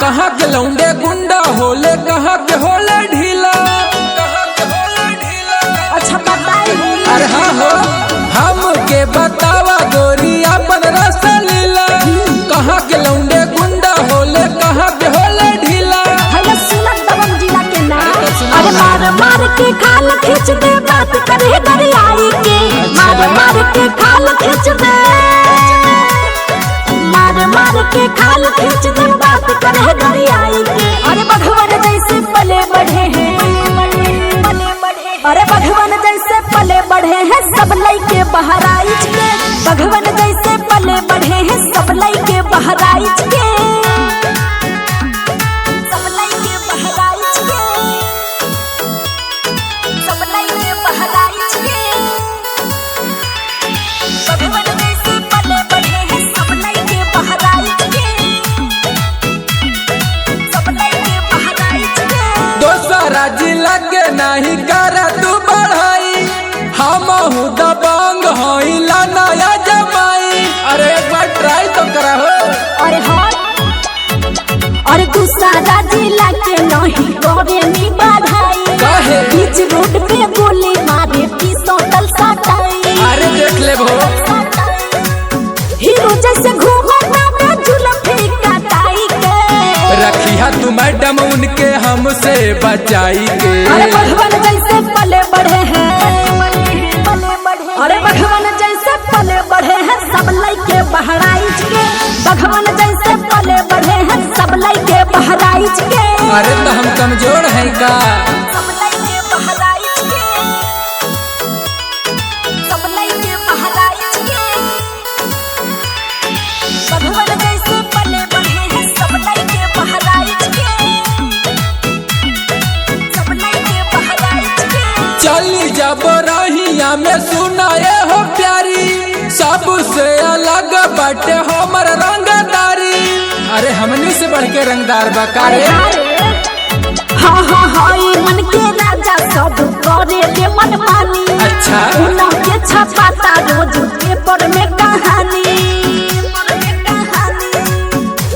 कहाँ के लौंडे गुंडा होले, कहाँ के होले ढीला, कहाँ के होले ढीला। अच्छा बताइए। अरे हाँ हो, हमके बतावा गोरी अपन रसलीला, कहाँ के लौंडे गुंडा होले, कहाँ के होले ढीला। भैया सुनत दबंग जिला के नाम। अरे मार मार के खाल खींच दे, बात करे दरियाई के। मार मार के खाल खींच दे, मार मार के खाल खींच दे, बात करे दरियाई के। अरे भगवान जैसे पले बढ़े हैं, अरे भगवान जैसे पले बढ़े हैं सब लइके बहराइच के। भगवान जैसे पले बढ़े हैं सब लइके बहराइच के, सब लइके बहराइच के, सब लइके बहराइच के। भगवान जैसे पले बढ़े हैं सब लइके बहराइच के, सब लइके बहराइच के। दोसरा जिला के नहीं कर तू बढ़ाई, हमहू दबंग होइला नया जमाई। अरे एक बार ट्राई तो करा हो। अरे हाँ, अरे दूसरा जिला के नहीं करे नी बढ़ाई, काहे? बीच रोड पे गोली मारे पिस्तौल सटाई। अरे देख ले भो, हीरो जैसे घूमता में जुल्फी कटाई के। रखिया तू मैडम उनके हमसे बचाई के। अरे भगवान जैसे पले बढ़े हैं, अरे भगवान जैसे पले बढ़े हैं सब लइके बहराइच के। भगवान जैसे पले बढ़े हैं सब लइके बहराइच के। अरे तो हम कमजोर हैं का? सब लइके बहराइच के, सब लइके बहराइच के। भगवान जैसे पले बढ़े हैं सब लइके बहराइच के, सब लइके बहराइच के। चली जब रहिया में सुनाए हो प्यारी, सबसे अलग बाटे हमर रंगदारी। अरे हमनी से बढ़ के रंगदार बकारे। हाँ हाँ हाँ, मन के राजा सब करे दे मन मानी। अच्छा, उन्हों के छपाता रोज पेपर में कहानी।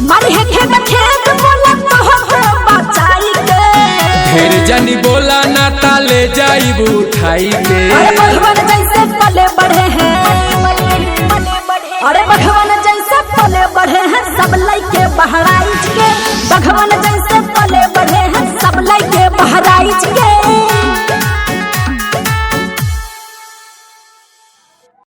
मारी है खेत खेत बोला तो हो बचाई के। ढेर जनी बोला ना ताले जाइब उठाई के। अरे भगवान जैसे पले बढ़े हैं, अरे भगवान जैसे पले बढ़े हैं सब लइके बहराइच के। भगवान